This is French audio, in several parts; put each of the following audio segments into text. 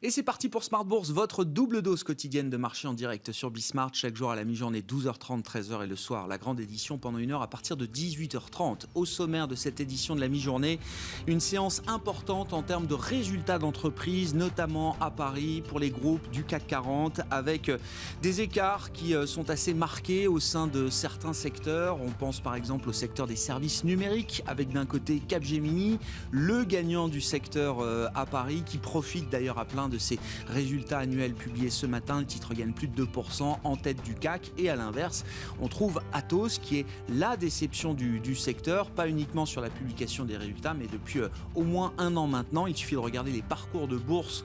Et c'est parti pour Smart Bourse, votre double dose quotidienne de marché en direct sur Bismart, chaque jour à la mi-journée, 12h30, 13h et le soir. La grande édition pendant 1 heure à partir de 18h30. Au sommaire de cette édition de la mi-journée, une séance importante en termes de résultats d'entreprise, notamment à Paris pour les groupes du CAC 40, avec des écarts qui sont assez marqués au sein de certains secteurs. On pense par exemple au secteur des services numériques, avec d'un côté Capgemini, le gagnant du secteur à Paris, qui profite d'ailleurs à plein de ses résultats annuels publiés ce matin. Le titre gagne plus de 2% en tête du CAC. Et à l'inverse, on trouve Atos qui est la déception du secteur, pas uniquement sur la publication des résultats, mais depuis au moins 1 an maintenant. Il suffit de regarder les parcours de bourse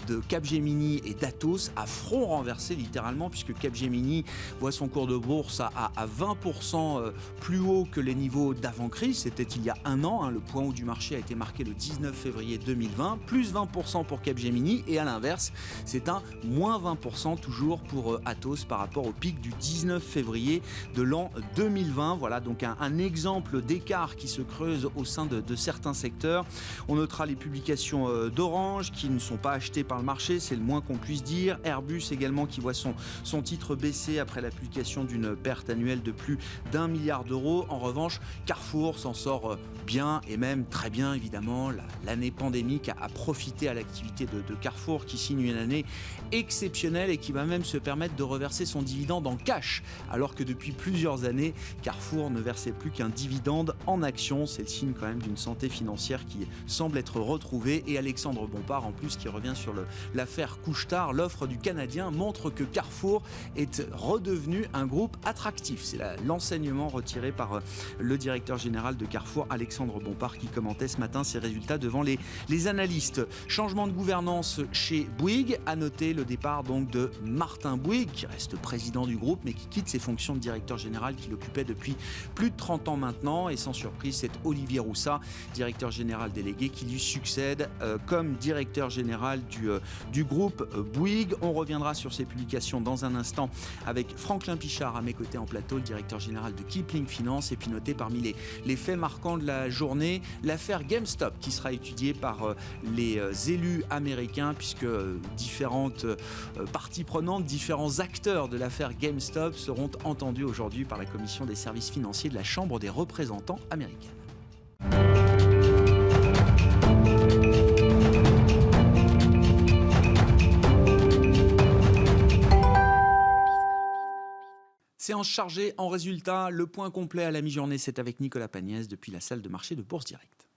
de Capgemini et d'Atos à front renversé littéralement, puisque Capgemini voit son cours de bourse à 20% plus haut que les niveaux d'avant-crise. C'était il y a 1 an. Le point haut du marché a été marqué le 19 février 2020, plus 20% pour Capgemini. Et à l'inverse, c'est un moins 20% toujours pour Atos par rapport au pic du 19 février de l'an 2020. Voilà donc un exemple d'écart qui se creuse au sein de certains secteurs. On notera les publications d'Orange qui ne sont pas achetées par le marché, c'est le moins qu'on puisse dire. Airbus également qui voit son titre baisser après la publication d'une perte annuelle de plus d'1 milliard d'euros. En revanche, Carrefour s'en sort bien et même très bien évidemment. L'année pandémique a profité à l'activité de Carrefour qui signe une année exceptionnelle et qui va même se permettre de reverser son dividende en cash, alors que depuis plusieurs années, Carrefour ne versait plus qu'un dividende en actions. C'est le signe quand même d'une santé financière qui semble être retrouvée. Et Alexandre Bompard en plus qui revient sur l'affaire Couche-Tard. L'offre du Canadien montre que Carrefour est redevenu un groupe attractif. C'est l'enseignement retiré par le directeur général de Carrefour, Alexandre Bompard, qui commentait ce matin ses résultats devant les analystes. Changement de gouvernance chez Bouygues, à noter le départ donc de Martin Bouygues, qui reste président du groupe, mais qui quitte ses fonctions de directeur général qu'il occupait depuis plus de 30 ans maintenant. Et sans surprise, c'est Olivier Roussat, directeur général délégué, qui lui succède comme directeur général du groupe Bouygues. On reviendra sur ces publications dans un instant avec Franklin Pichard à mes côtés en plateau, le directeur général de Kipling Finance. Et puis noter parmi les faits marquants de la journée, l'affaire GameStop qui sera étudiée par les élus américains, puisque différentes parties prenantes, différents acteurs de l'affaire GameStop seront entendus aujourd'hui par la commission des services financiers de la Chambre des représentants américaine. Séance chargée en résultats. Le point complet à la mi-journée, c'est avec Nicolas Pagnès depuis la salle de marché de Bourse Direct.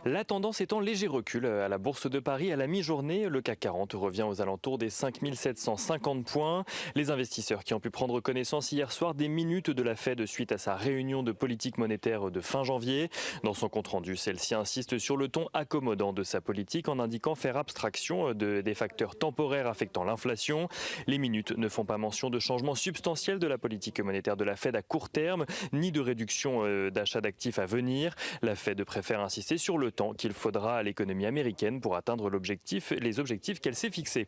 La tendance est en léger recul à la Bourse de Paris à la mi-journée. Le CAC 40 revient aux alentours des 5750 points. Les investisseurs qui ont pu prendre connaissance hier soir des minutes de la Fed suite à sa réunion de politique monétaire de fin janvier. Dans son compte-rendu, celle-ci insiste sur le ton accommodant de sa politique en indiquant faire abstraction des facteurs temporaires affectant l'inflation. Les minutes ne font pas mention de changements substantiels de la politique monétaire de la Fed à court terme, ni de réduction d'achat d'actifs à venir. La Fed préfère insister sur le temps qu'il faudra à l'économie américaine pour atteindre les objectifs qu'elle s'est fixés.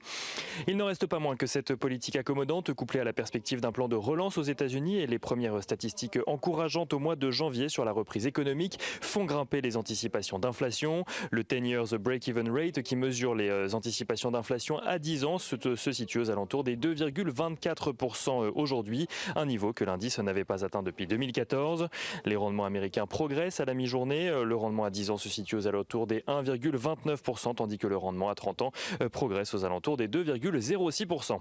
Il n'en reste pas moins que cette politique accommodante, couplée à la perspective d'un plan de relance aux États-Unis et les premières statistiques encourageantes au mois de janvier sur la reprise économique, font grimper les anticipations d'inflation. Le 10 years break-even rate, qui mesure les anticipations d'inflation à 10 ans, se situe aux alentours des 2,24% aujourd'hui, un niveau que l'indice n'avait pas atteint depuis 2014. Les rendements américains progressent à la mi-journée. Le rendement à 10 ans se situe aux alentours des 1,29%, tandis que le rendement à 30 ans progresse aux alentours des 2,06%.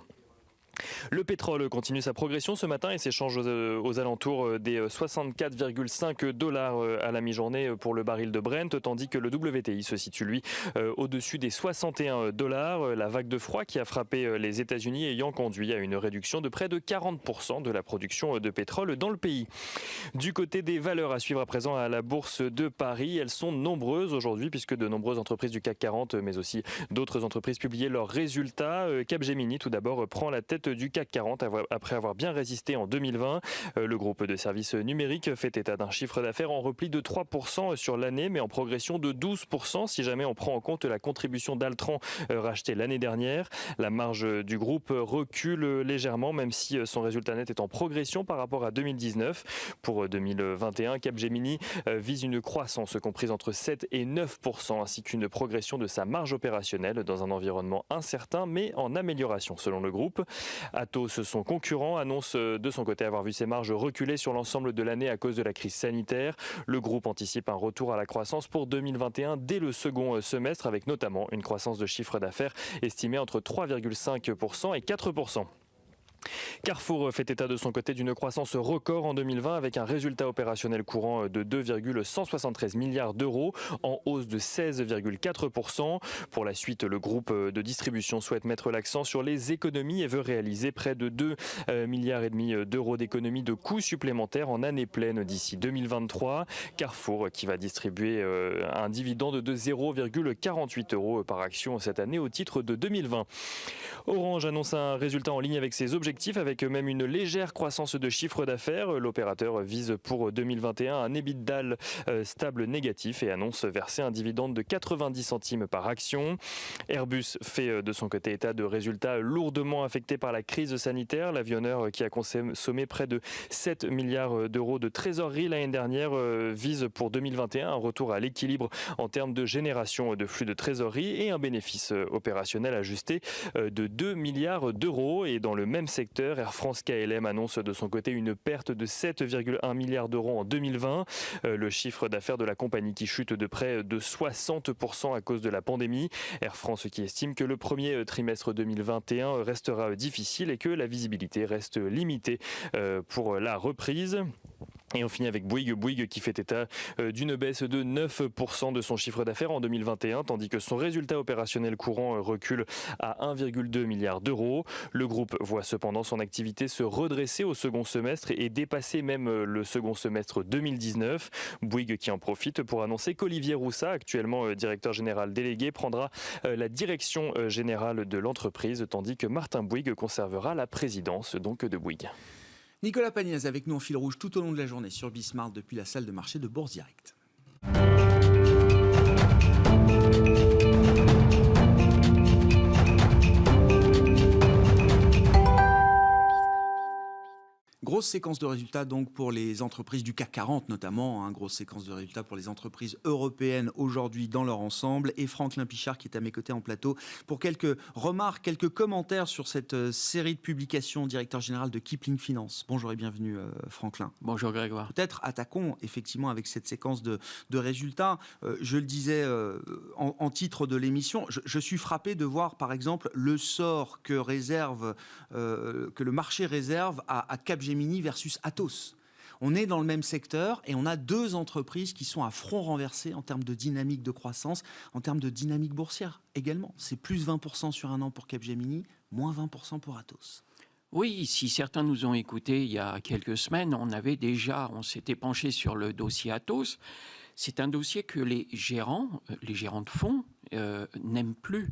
Le pétrole continue sa progression ce matin et s'échange aux alentours des 64,5 $ à la mi-journée pour le baril de Brent, tandis que le WTI se situe lui au-dessus des 61 $. La vague de froid qui a frappé les États-Unis ayant conduit à une réduction de près de 40% de la production de pétrole dans le pays. Du côté des valeurs à suivre à présent à la Bourse de Paris, elles sont nombreuses aujourd'hui puisque de nombreuses entreprises du CAC 40 mais aussi d'autres entreprises publiaient leurs résultats. Capgemini tout d'abord prend la tête tête du CAC 40 après avoir bien résisté en 2020. Le groupe de services numériques fait état d'un chiffre d'affaires en repli de 3% sur l'année, mais en progression de 12% si jamais on prend en compte la contribution d'Altran rachetée l'année dernière. La marge du groupe recule légèrement, même si son résultat net est en progression par rapport à 2019. Pour 2021, Capgemini vise une croissance comprise entre 7 et 9%, ainsi qu'une progression de sa marge opérationnelle dans un environnement incertain, mais en amélioration selon le groupe. Atos, son concurrent, annonce de son côté avoir vu ses marges reculer sur l'ensemble de l'année à cause de la crise sanitaire. Le groupe anticipe un retour à la croissance pour 2021 dès le second semestre, avec notamment une croissance de chiffre d'affaires estimée entre 3,5% et 4%. Carrefour fait état de son côté d'une croissance record en 2020 avec un résultat opérationnel courant de 2,173 milliards d'euros en hausse de 16,4%. Pour la suite, le groupe de distribution souhaite mettre l'accent sur les économies et veut réaliser près de 2,5 milliards d'euros d'économies de coûts supplémentaires en année pleine d'ici 2023. Carrefour qui va distribuer un dividende de 0,48 euros par action cette année au titre de 2020. Orange annonce un résultat en ligne avec ses objectifs, avec même une légère croissance de chiffre d'affaires. L'opérateur vise pour 2021 un EBITDA stable négatif et annonce verser un dividende de 90 centimes par action. Airbus fait de son côté état de résultats lourdement affectés par la crise sanitaire. L'avionneur qui a consommé près de 7 milliards d'euros de trésorerie l'année dernière vise pour 2021 un retour à l'équilibre en termes de génération de flux de trésorerie et un bénéfice opérationnel ajusté de 2 milliards d'euros. Et dans le même secteur, Air France KLM annonce de son côté une perte de 7,1 milliards d'euros en 2020. Le chiffre d'affaires de la compagnie qui chute de près de 60% à cause de la pandémie. Air France qui estime que le premier trimestre 2021 restera difficile et que la visibilité reste limitée pour la reprise. Et on finit avec Bouygues qui fait état d'une baisse de 9% de son chiffre d'affaires en 2021, tandis que son résultat opérationnel courant recule à 1,2 milliard d'euros. Le groupe voit cependant son activité se redresser au second semestre et dépasser même le second semestre 2019. Bouygues qui en profite pour annoncer qu'Olivier Roussat, actuellement directeur général délégué, prendra la direction générale de l'entreprise, tandis que Martin Bouygues conservera la présidence donc de Bouygues. Nicolas Pagnès avec nous en fil rouge tout au long de la journée sur Bismart depuis la salle de marché de Bourse Direct. Grosse séquence de résultats donc pour les entreprises du CAC 40 notamment, grosse séquence de résultats pour les entreprises européennes aujourd'hui dans leur ensemble. Et Franklin Pichard qui est à mes côtés en plateau pour quelques remarques, quelques commentaires sur cette série de publications, directeur général de Kipling Finance. Bonjour et bienvenue Franklin. Bonjour Grégoire. Peut-être attaquons effectivement avec cette séquence de résultats. Je le disais en titre de l'émission, je suis frappé de voir par exemple le sort que le marché réserve à Capgemini versus Atos. On est dans le même secteur et on a deux entreprises qui sont à front renversé en termes de dynamique de croissance, en termes de dynamique boursière également. C'est plus 20% sur un an pour Capgemini, moins 20% pour Atos. Oui, si certains nous ont écoutés il y a quelques semaines, on s'était penché sur le dossier Atos. C'est un dossier que les gérants de fonds n'aiment plus.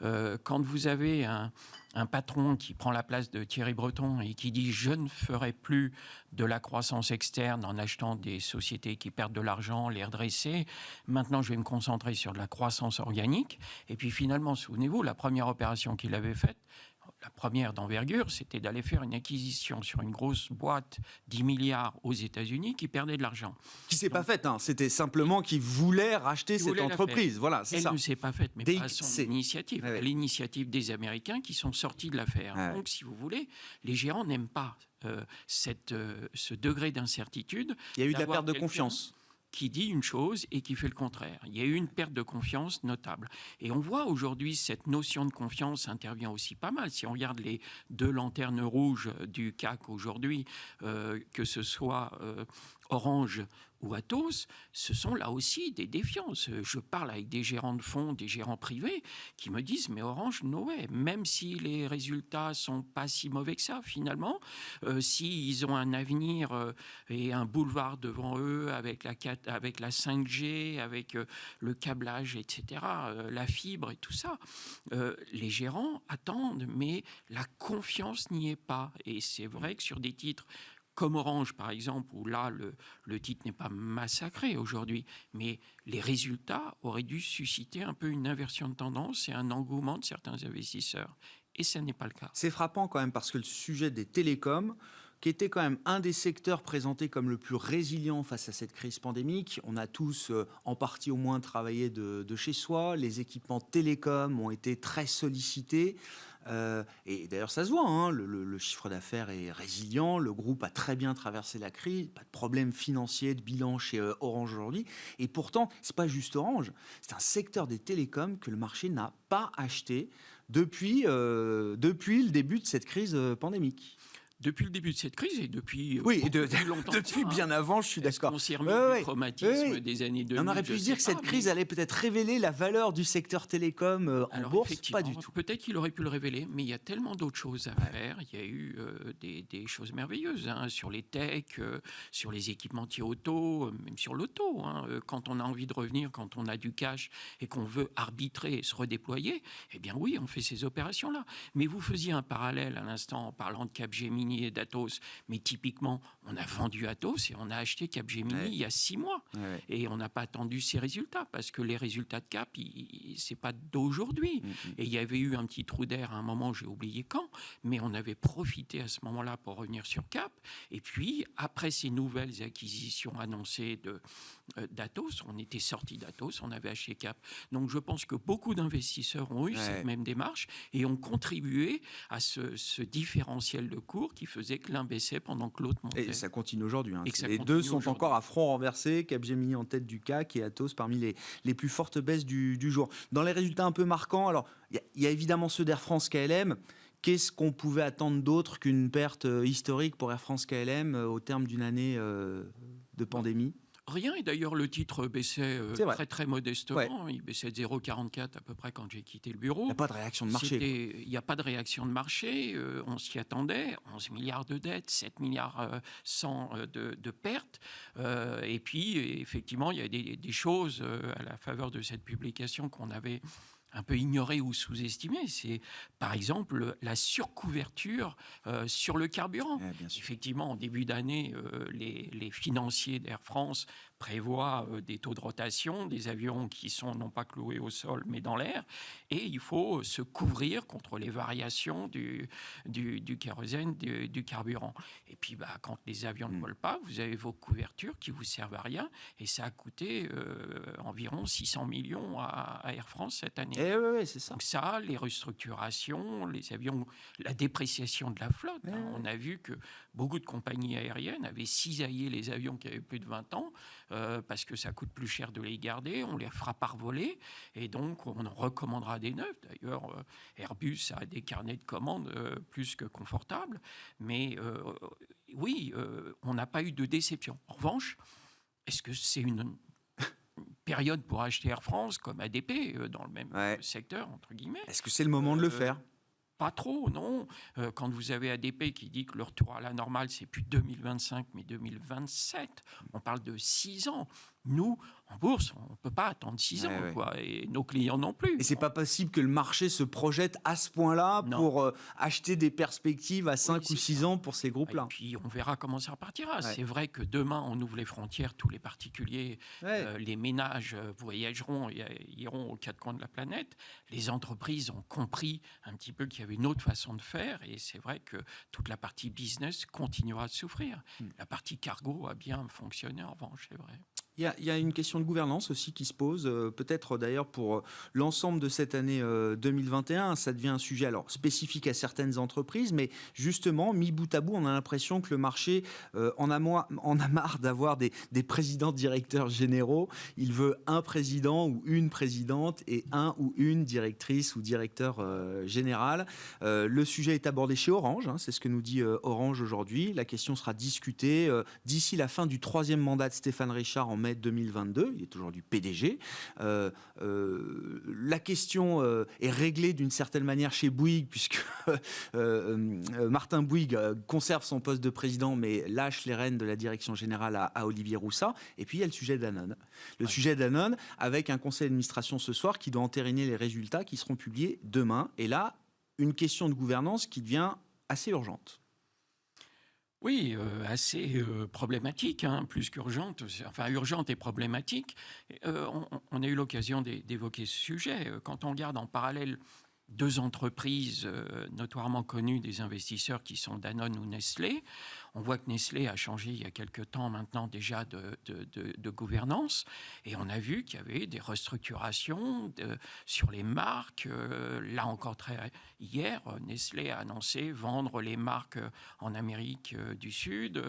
Quand vous avez un patron qui prend la place de Thierry Breton et qui dit « je ne ferai plus de la croissance externe en achetant des sociétés qui perdent de l'argent, les redresser, maintenant je vais me concentrer sur de la croissance organique ». Et puis finalement, souvenez-vous, la première opération qu'il avait faite, la première d'envergure, c'était d'aller faire une acquisition sur une grosse boîte, 10 milliards aux États-Unis, qui perdait de l'argent. Qui ne s'est pas faite, c'était simplement qu'il voulait racheter cette entreprise. Voilà, c'est ça. Elle ne s'est pas faite, mais pas à son initiative, ouais. L'initiative des Américains qui sont sortis de l'affaire. Ouais. Donc, si vous voulez, les gérants n'aiment pas ce degré d'incertitude. Il y a eu de la perte de confiance. Qui dit une chose et qui fait le contraire. Il y a eu une perte de confiance notable. Et on voit aujourd'hui cette notion de confiance intervient aussi pas mal. Si on regarde les deux lanternes rouges du CAC aujourd'hui, que ce soit Orange ou Atos, ce sont là aussi des défiances. Je parle avec des gérants de fonds, des gérants privés, qui me disent, mais Orange, no way, même si les résultats sont pas si mauvais que ça, finalement, s'ils ont un avenir et un boulevard devant eux avec la 5G, avec le câblage, etc., la fibre et tout ça, les gérants attendent, mais la confiance n'y est pas. Et c'est vrai que sur des titres comme Orange, par exemple, où là, le titre n'est pas massacré aujourd'hui, mais les résultats auraient dû susciter un peu une inversion de tendance et un engouement de certains investisseurs. Et ce n'est pas le cas. C'est frappant quand même parce que le sujet des télécoms, qui était quand même un des secteurs présentés comme le plus résilient face à cette crise pandémique. On a tous, en partie au moins, travaillé de chez soi. Les équipements télécoms ont été très sollicités. Et d'ailleurs, ça se voit, hein, le chiffre d'affaires est résilient. Le groupe a très bien traversé la crise. Pas de problème financier, de bilan chez Orange aujourd'hui. Et pourtant, ce n'est pas juste Orange. C'est un secteur des télécoms que le marché n'a pas acheté depuis le début de cette crise pandémique. Depuis le début de cette crise et depuis depuis longtemps. Depuis bien avant, je suis d'accord. On s'est remis du traumatisme des années 2000. On aurait pu se dire que cette crise allait peut-être révéler la valeur du secteur télécom en bourse. Pas du tout. Peut-être qu'il aurait pu le révéler, mais il y a tellement d'autres choses à faire. Il y a eu des choses merveilleuses sur les techs, sur les équipementiers auto, même sur l'auto. Quand on a envie de revenir, quand on a du cash et qu'on veut arbitrer et se redéployer, eh bien oui, on fait ces opérations-là. Mais vous faisiez un parallèle à l'instant en parlant de Capgemini et d'Atos, mais typiquement, on a vendu Atos et on a acheté Capgemini il y a 6 mois. Et on n'a pas attendu ces résultats, parce que les résultats de Cap, c'est pas d'aujourd'hui. Et il y avait eu un petit trou d'air à un moment, j'ai oublié quand, mais on avait profité à ce moment-là pour revenir sur Cap. Et puis, après ces nouvelles acquisitions annoncées d'Atos, on était sorti d'Atos, on avait acheté Cap. Donc je pense que beaucoup d'investisseurs ont eu cette même démarche et ont contribué à ce différentiel de cours qui faisait que l'un baissait pendant que l'autre montait. Et ça continue aujourd'hui. Les deux deux sont encore à front renversé, Capgemini en tête du CAC et Atos parmi les plus fortes baisses du jour. Dans les résultats un peu marquants, alors il y a évidemment ceux d'Air France KLM. Qu'est-ce qu'on pouvait attendre d'autre qu'une perte historique pour Air France KLM au terme d'une année de pandémie ? Rien, et d'ailleurs le titre baissait très très modestement, il baissait de 0,44 à peu près quand j'ai quitté le bureau. Il n'y a pas de réaction de marché. Il n'y a pas de réaction de marché, on s'y attendait, 11 milliards de dettes, 7 milliards 100 de pertes, et puis effectivement il y a des choses à la faveur de cette publication qu'on avait un peu ignoré ou sous-estimé, c'est par exemple la surcouverture sur le carburant. Effectivement, en début d'année, les financiers d'Air France prévoit des taux de rotation, des avions qui sont non pas cloués au sol mais dans l'air, et il faut se couvrir contre les variations du kérosène, du carburant. Et puis quand les avions ne volent pas, vous avez vos couvertures qui vous servent à rien, et ça a coûté environ 600 millions à Air France cette année. Oui, c'est ça. Donc ça, les restructurations, les avions, la dépréciation de la flotte. On a vu que beaucoup de compagnies aériennes avaient cisaillé les avions qui avaient plus de 20 ans, parce que ça coûte plus cher de les garder, on les fera par voler, et donc on en recommandera des neufs. D'ailleurs, Airbus a des carnets de commandes plus que confortables, mais oui, on n'a pas eu de déception. En revanche, est-ce que c'est une période pour acheter Air France comme ADP dans le même secteur, entre guillemets? Est-ce que c'est le moment de le faire? Pas trop, non. Quand vous avez ADP qui dit que le retour à la normale, c'est plus 2025, mais 2027, on parle de 6 ans. Nous, en bourse, on ne peut pas attendre 6 ans, quoi, et nos clients non plus. Et c'est pas possible que le marché se projette à ce point-là pour acheter des perspectives à 5 ou 6 ans pour ces groupes-là. Et puis, on verra comment ça repartira. C'est vrai que demain, on ouvre les frontières, tous les particuliers, les ménages voyageront et iront aux 4 coins de la planète. Les entreprises ont compris un petit peu qu'il y avait une autre façon de faire, et c'est vrai que toute la partie business continuera de souffrir. La partie cargo a bien fonctionné, en revanche, c'est vrai. Il y a une question de gouvernance aussi qui se pose, peut-être d'ailleurs pour l'ensemble de cette année 2021. Ça devient un sujet alors spécifique à certaines entreprises, mais justement, mis bout à bout, on a l'impression que le marché en a marre d'avoir des présidents directeurs généraux. Il veut un président ou une présidente et un ou une directrice ou directeur général. Le sujet est abordé chez Orange, c'est ce que nous dit Orange aujourd'hui. La question sera discutée d'ici la fin du 3e mandat de Stéphane Richard en mai 2022, il est aujourd'hui PDG. La question est réglée d'une certaine manière chez Bouygues, puisque Martin Bouygues conserve son poste de président, mais lâche les rênes de la direction générale à Olivier Roussat. Et puis il y a le sujet Danone. Sujet Danone, avec un conseil d'administration ce soir qui doit entériner les résultats qui seront publiés demain. Et là, une question de gouvernance qui devient assez urgente. Oui, assez problématique, plus qu'urgente, enfin urgente et problématique. On a eu l'occasion d'évoquer ce sujet. Quand on regarde en parallèle deux entreprises notoirement connues des investisseurs qui sont Danone ou Nestlé, on voit que Nestlé a changé il y a quelque temps maintenant déjà de gouvernance, et on a vu qu'il y avait des restructurations sur les marques. Là encore, hier, Nestlé a annoncé vendre les marques en Amérique du Sud,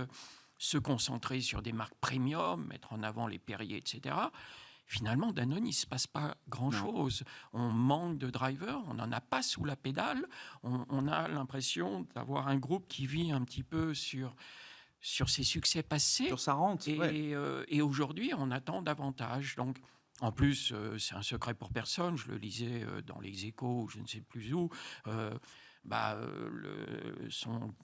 se concentrer sur des marques premium, mettre en avant les Perrier, etc. Finalement, Danone, il ne se passe pas grand-chose. On manque de drivers, on n'en a pas sous la pédale. On a l'impression d'avoir un groupe qui vit un petit peu sur ses succès passés. Sur sa rente, et aujourd'hui, on attend davantage. Donc, en plus, c'est un secret pour personne. Je le lisais dans Les Échos, je ne sais plus où. Son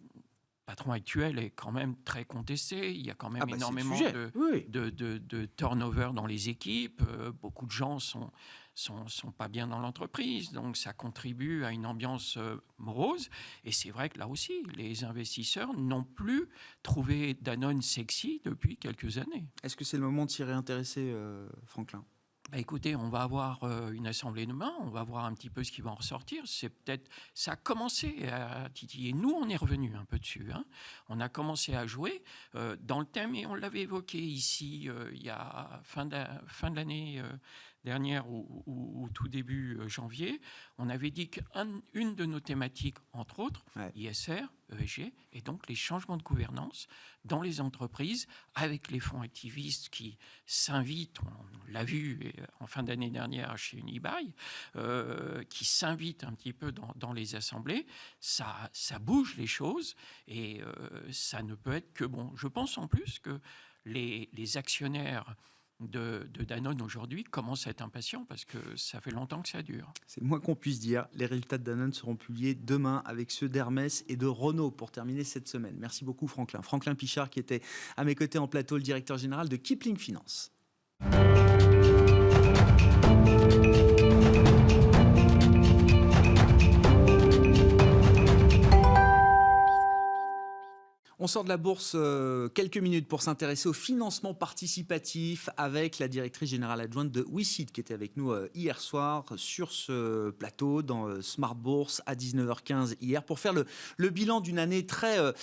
patron actuel est quand même très contesté. Il y a quand même énormément de turnover dans les équipes. Beaucoup de gens sont pas bien dans l'entreprise. Donc, ça contribue à une ambiance morose. Et c'est vrai que là aussi, les investisseurs n'ont plus trouvé Danone sexy depuis quelques années. Est-ce que c'est le moment de s'y réintéresser, Franklin ? Écoutez, on va avoir une assemblée demain, on va voir un petit peu ce qui va en ressortir. Ça a commencé à titiller. Nous, on est revenu un peu dessus. On a commencé à jouer dans le thème, et on l'avait évoqué ici il y a fin de l'année dernière ou tout début janvier. On avait dit qu'une de nos thématiques, entre autres, ISR, ESG, et donc les changements de gouvernance dans les entreprises, avec les fonds activistes qui s'invitent, on l'a vu en fin d'année dernière chez Unibail, qui s'invitent un petit peu dans les assemblées. Ça bouge les choses, et ça ne peut être que bon. Je pense en plus que les actionnaires de Danone aujourd'hui commencent à être impatients parce que ça fait longtemps que ça dure. C'est le moins qu'on puisse dire. Les résultats de Danone seront publiés demain avec ceux d'Hermès et de Renault pour terminer cette semaine. Merci beaucoup Franklin. Franklin Pichard qui était à mes côtés en plateau, le directeur général de Kipling Finance. On sort de la bourse quelques minutes pour s'intéresser au financement participatif avec la directrice générale adjointe de WICID qui était avec nous hier soir sur ce plateau dans Smart Bourse à 19h15 hier pour faire le bilan d'une année très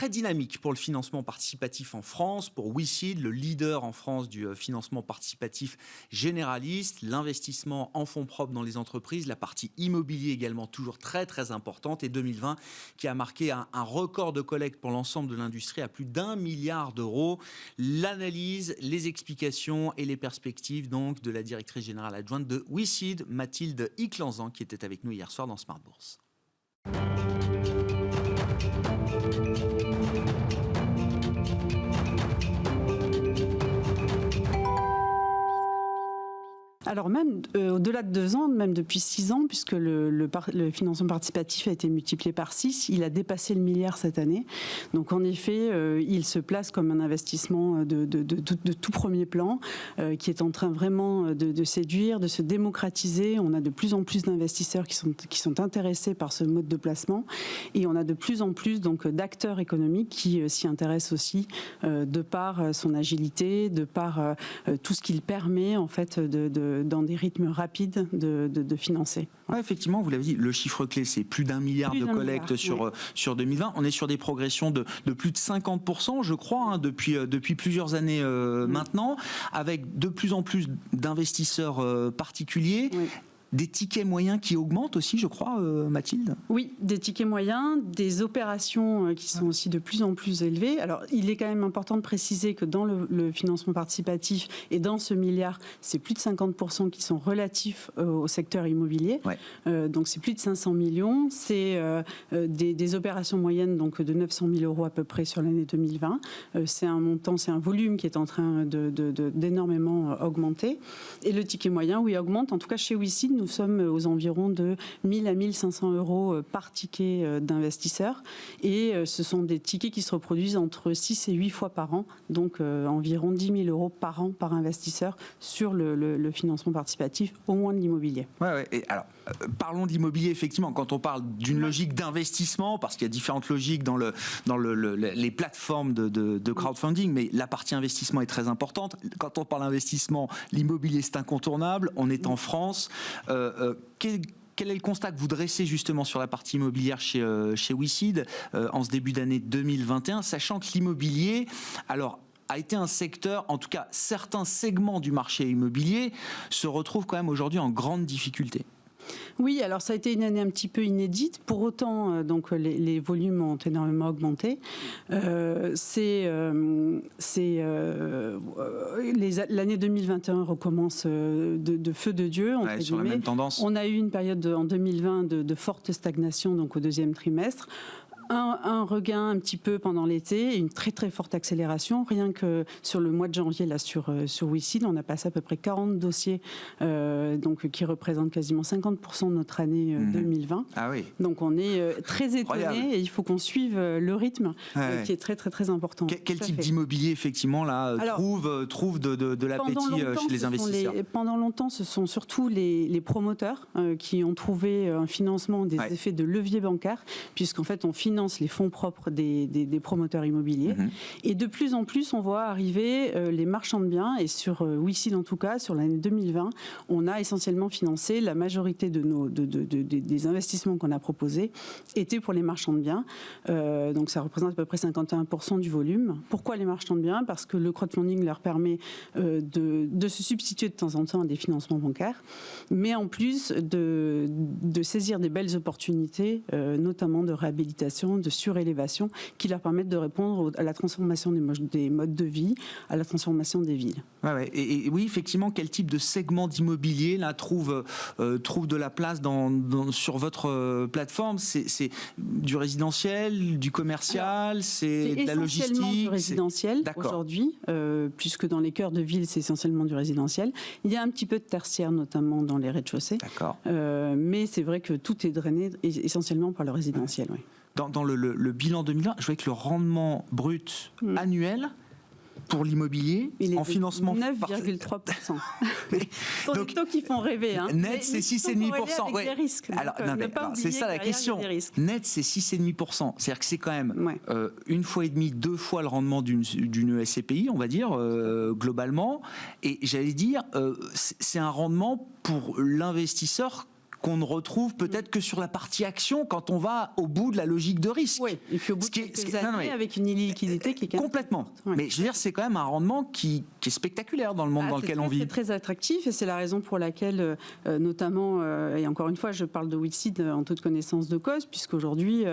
dynamique pour le financement participatif en France, pour WICID, le leader en France du financement participatif généraliste, l'investissement en fonds propres dans les entreprises, la partie immobilier également toujours très très importante, et 2020 qui a marqué un record de collecte pour l'ensemble de l'industrie à plus d'1 milliard d'euros. L'analyse, les explications et les perspectives donc de la directrice générale adjointe de WICID, Mathilde Iclanzan, qui était avec nous hier soir dans Smart Bourse. Alors même au-delà de 2 ans, même depuis 6 ans, puisque le financement participatif a été multiplié par 6, il a dépassé le milliard cette année. Donc en effet, il se place comme un investissement de tout premier plan, qui est en train vraiment de séduire, de se démocratiser. On a de plus en plus d'investisseurs qui sont intéressés par ce mode de placement, et on a de plus en plus donc d'acteurs économiques qui s'y intéressent aussi, de par son agilité, de par tout ce qu'il permet en fait de dans des rythmes rapides de financer. Ouais, effectivement, vous l'avez dit, le chiffre clé, c'est plus d'1 milliard de collectes sur 2020. On est sur des progressions de plus de 50%, je crois, depuis plusieurs années maintenant, avec de plus en plus d'investisseurs particuliers. Oui. Des tickets moyens qui augmentent aussi, je crois, Mathilde ? Oui, des tickets moyens, des opérations qui sont aussi de plus en plus élevées. Alors, il est quand même important de préciser que dans le financement participatif et dans ce milliard, c'est plus de 50% qui sont relatifs au secteur immobilier. Ouais. Donc, c'est plus de 500 millions. C'est des opérations moyennes donc de 900 000 euros à peu près sur l'année 2020. C'est un montant, c'est un volume qui est en train d'énormément augmenter. Et le ticket moyen, oui, augmente. En tout cas, chez WICID, nous sommes aux environs de 1000 à 1500 euros par ticket d'investisseurs. Et ce sont des tickets qui se reproduisent entre 6 et 8 fois par an, donc environ 10 000 euros par an par investisseur sur le financement participatif, au moins de l'immobilier. Ouais. Et alors, parlons de l'immobilier, effectivement, quand on parle d'une logique d'investissement, parce qu'il y a différentes logiques dans les plateformes de crowdfunding, mais la partie investissement est très importante. Quand on parle d'investissement, l'immobilier, c'est incontournable. On est en France. Quel est le constat que vous dressez justement sur la partie immobilière chez WICID en ce début d'année 2021, sachant que l'immobilier, alors, a été un secteur, en tout cas certains segments du marché immobilier se retrouvent quand même aujourd'hui en grande difficulté? Oui, alors ça a été une année un petit peu inédite. Pour autant, donc les volumes ont énormément augmenté. L'année 2021 recommence de feu de Dieu. Sur la même tendance. On a eu une période en 2020 de forte stagnation, donc au deuxième trimestre. Un regain un petit peu pendant l'été et une très très forte accélération. Rien que sur le mois de janvier, là sur WICID, on a passé à peu près 40 dossiers donc, qui représentent quasiment 50% de notre année 2020. Ah oui. Donc on est très étonnés et il faut qu'on suive le rythme qui est très très très important. Quel type d'immobilier effectivement là trouve de l'appétit chez les investisseurs? Pendant longtemps, ce sont surtout les promoteurs qui ont trouvé un financement des effets de levier bancaire, puisqu'en fait on finance les fonds propres des promoteurs immobiliers. Et de plus en plus, on voit arriver les marchands de biens. Et sur WICID, en tout cas, sur l'année 2020, on a essentiellement financé la majorité des investissements qu'on a proposés étaient pour les marchands de biens. Donc ça représente à peu près 51% du volume. Pourquoi les marchands de biens? Parce que le crowdfunding leur permet de se substituer de temps en temps à des financements bancaires, mais en plus de saisir des belles opportunités, notamment de réhabilitation, de surélévation, qui leur permettent de répondre à la transformation des modes de vie, à la transformation des villes. Ouais. Et oui, effectivement, quel type de segment d'immobilier là trouve de la place sur votre plateforme? C'est du résidentiel, du commercial, c'est de la logistique? C'est essentiellement du résidentiel aujourd'hui, puisque dans les cœurs de ville, c'est essentiellement du résidentiel. Il y a un petit peu de tertiaire, notamment dans les rez-de-chaussée. D'accord. Mais c'est vrai que tout est drainé essentiellement par le résidentiel. Oui. Dans le bilan 2020, je vois que le rendement brut annuel pour l'immobilier en financement 9,3%. Ce sont des taux qui font rêver. Net, c'est 6,5%. Avec des risques. Alors, c'est ça la question. Net, c'est 6,5%. C'est-à-dire que c'est quand même une fois et demie, 2 fois le rendement d'une SCPI, on va dire, globalement. Et j'allais dire, c'est un rendement pour l'investisseur qu'on ne retrouve peut-être que sur la partie action quand on va au bout de la logique de risque. Oui, et puis au bout de quelques années, avec une illiquidité qui est complètement. Mais je veux dire, c'est quand même un rendement qui est spectaculaire dans le monde dans lequel on vit. C'est très attractif et c'est la raison pour laquelle, notamment, et encore une fois, je parle de WICID en toute connaissance de cause, puisqu'aujourd'hui,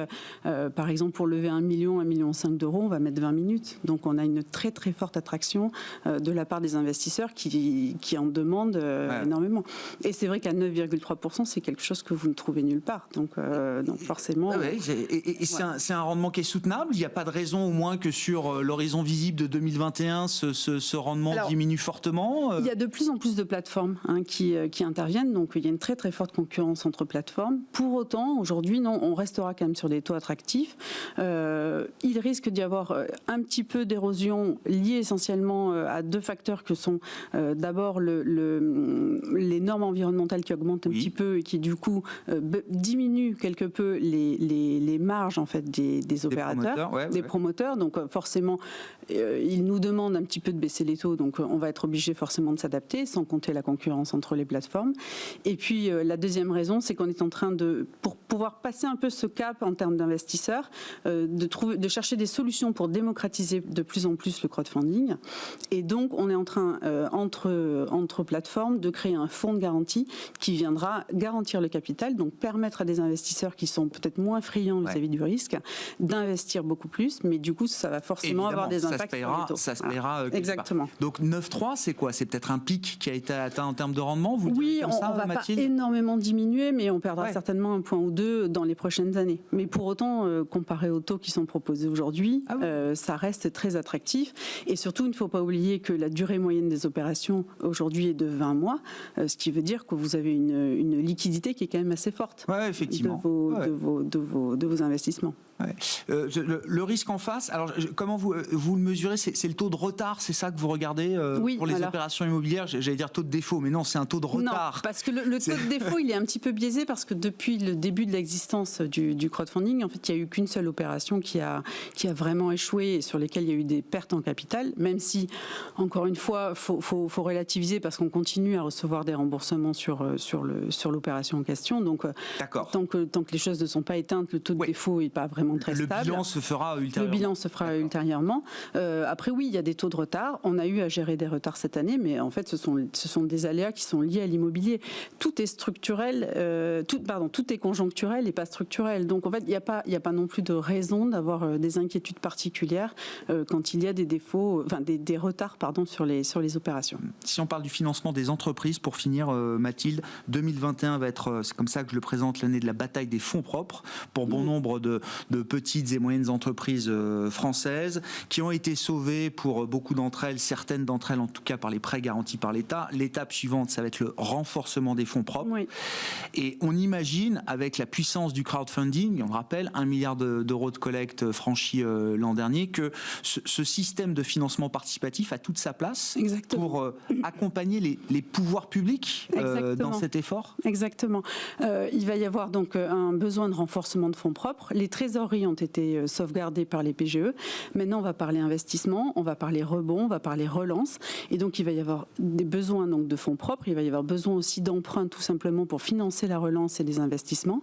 par exemple, pour lever 1 million, 1,5 million d'euros, on va mettre 20 minutes. Donc on a une très très forte attraction de la part des investisseurs qui en demandent énormément. Et c'est vrai qu'à 9,3%, c'est quelque chose que vous ne trouvez nulle part. Donc forcément... c'est un rendement qui est soutenable. Il n'y a pas de raison au moins que sur l'horizon visible de 2021, ce rendement diminue fortement. Il y a de plus en plus de plateformes qui interviennent. Donc il y a une très très forte concurrence entre plateformes. Pour autant, aujourd'hui, non, on restera quand même sur des taux attractifs. Il risque d'y avoir un petit peu d'érosion liée essentiellement à 2 facteurs que sont d'abord les normes environnementales qui augmentent un petit peu et qui du coup diminue quelque peu les marges en fait des opérateurs, des promoteurs. Donc forcément, ils nous demandent un petit peu de baisser les taux, donc on va être obligé forcément de s'adapter, sans compter la concurrence entre les plateformes. Et puis la deuxième raison, c'est qu'on est en train pour pouvoir passer un peu ce cap en termes d'investisseurs, de chercher des solutions pour démocratiser de plus en plus le crowdfunding. Et donc on est en train entre plateformes de créer un fonds de garantie qui viendra garantir le capital, donc permettre à des investisseurs qui sont peut-être moins friands vis-à-vis du risque d'investir beaucoup plus, mais du coup ça va forcément avoir des impacts sur les taux. Ça se paiera. Exactement. Donc 9,3 c'est quoi? C'est peut-être un pic qui a été atteint en termes de rendement, vous Oui, comme ça, on va Mathilde? pas énormément diminuer, mais on perdra certainement un point ou deux dans les prochaines années. Mais pour autant, comparé aux taux qui sont proposés aujourd'hui, ça reste très attractif. Et surtout, il ne faut pas oublier que la durée moyenne des opérations aujourd'hui est de 20 mois, ce qui veut dire que vous avez une liquidité qui est quand même assez forte effectivement. de vos investissements. Ouais. Le risque en face, alors comment vous le mesurez? C'est le taux de retard, c'est ça que vous regardez pour les opérations immobilières? J'allais dire taux de défaut, mais non, c'est un taux de retard. Non, parce que le taux de défaut, il est un petit peu biaisé parce que depuis le début de l'existence du crowdfunding, en fait, il n'y a eu qu'une seule opération qui a vraiment échoué et sur lesquelles il y a eu des pertes en capital, même si, encore une fois, faut relativiser parce qu'on continue à recevoir des remboursements sur l'opération en question. Donc, tant que les choses ne sont pas éteintes, le taux de défaut n'est pas vraiment très stable. Le bilan se fera ultérieurement. Le bilan se fera ultérieurement. Après, oui, il y a des taux de retard. On a eu à gérer des retards cette année, mais en fait, ce sont des aléas qui sont liés à l'immobilier. Tout est structurel, tout est conjoncturel et pas structurel. Donc, en fait, il n'y a pas non plus de raison d'avoir des inquiétudes particulières quand il y a des défauts, des retards, sur les opérations. Si on parle du financement des entreprises, pour finir, Mathilde, 2021 va être, c'est comme ça que je le présente, l'année de la bataille des fonds propres pour bon nombre de petites et moyennes entreprises françaises qui ont été sauvées pour beaucoup d'entre elles, certaines d'entre elles en tout cas par les prêts garantis par l'État. L'étape suivante, ça va être le renforcement des fonds propres. Oui. Et on imagine, avec la puissance du crowdfunding, on rappelle 1 milliard d'euros de collecte franchi l'an dernier, que ce système de financement participatif a toute sa place pour accompagner les pouvoirs publics dans cet effort. Exactement. Il va y avoir donc un besoin de renforcement de fonds propres. Les trésoreries ont été sauvegardées par les PGE. Maintenant, on va parler investissement, on va parler rebond, on va parler relance. Et donc, il va y avoir des besoins donc, de fonds propres. Il va y avoir besoin aussi d'emprunts, tout simplement, pour financer la relance et les investissements.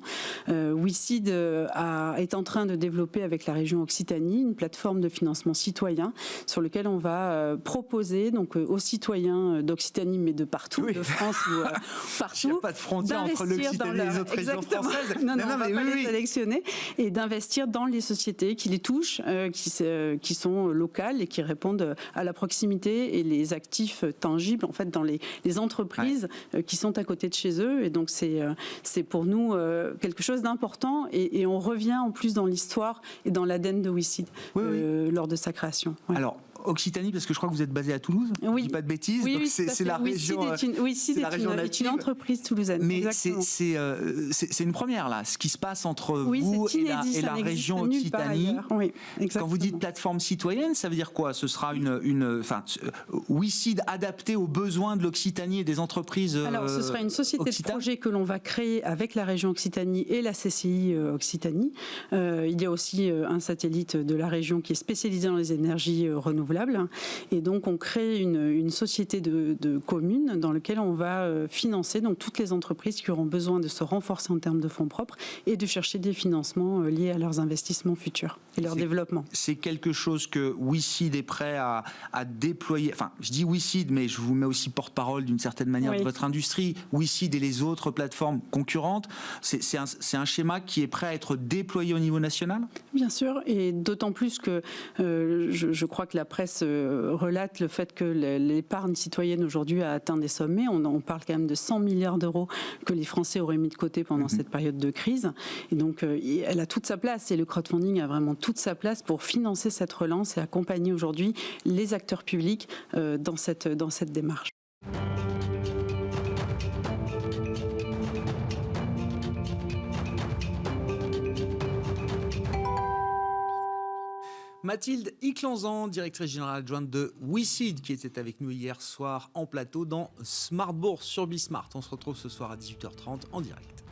WeSeed est en train de développer avec la région Occitanie une plateforme de financement citoyen sur lequel on va proposer donc, aux citoyens d'Occitanie, mais de partout, de France ou partout. Il n'y a pas de frontière entre l'Occitanie et les autres régions françaises. Non, on ne va pas les sélectionner. Et d'investir dans les sociétés qui les touchent, qui sont locales et qui répondent à la proximité et les actifs tangibles, en fait, dans les entreprises qui sont à côté de chez eux. Et donc, c'est pour nous quelque chose d'important. Et on revient en plus dans l'histoire et dans l'ADN de WeSeed lors de sa création. Ouais. Alors, Occitanie, parce que je crois que vous êtes basé à Toulouse, je ne dis pas de bêtises, donc c'est la région. WeSeed est une entreprise toulousaine. Mais c'est une première là, ce qui se passe entre vous et la région Occitanie. Oui, quand vous dites plateforme citoyenne, ça veut dire quoi? Ce sera une WeSeed adapté aux besoins de l'Occitanie et des entreprises. Alors, ce sera une société de projet que l'on va créer avec la région Occitanie et la CCI Occitanie. Il y a aussi un satellite de la région qui est spécialisé dans les énergies renouvelables. Et donc, on crée une société de communes dans laquelle on va financer donc, toutes les entreprises qui auront besoin de se renforcer en termes de fonds propres et de chercher des financements liés à leurs investissements futurs et leur développement. C'est quelque chose que WeSeed est prêt à déployer. Enfin, je dis WeSeed, mais je vous mets aussi porte-parole d'une certaine manière de votre industrie. WeSeed et les autres plateformes concurrentes, c'est un schéma qui est prêt à être déployé au niveau national? Bien sûr, et d'autant plus que je crois que la presse relate le fait que l'épargne citoyenne aujourd'hui a atteint des sommets. On parle quand même de 100 milliards d'euros que les Français auraient mis de côté pendant cette période de crise. Et donc, elle a toute sa place et le crowdfunding a vraiment toute sa place pour financer cette relance et accompagner aujourd'hui les acteurs publics dans cette démarche. Mathilde Iclanzan, directrice générale adjointe de WeSeed, qui était avec nous hier soir en plateau dans Smart Bourse sur Bismart. On se retrouve ce soir à 18h30 en direct.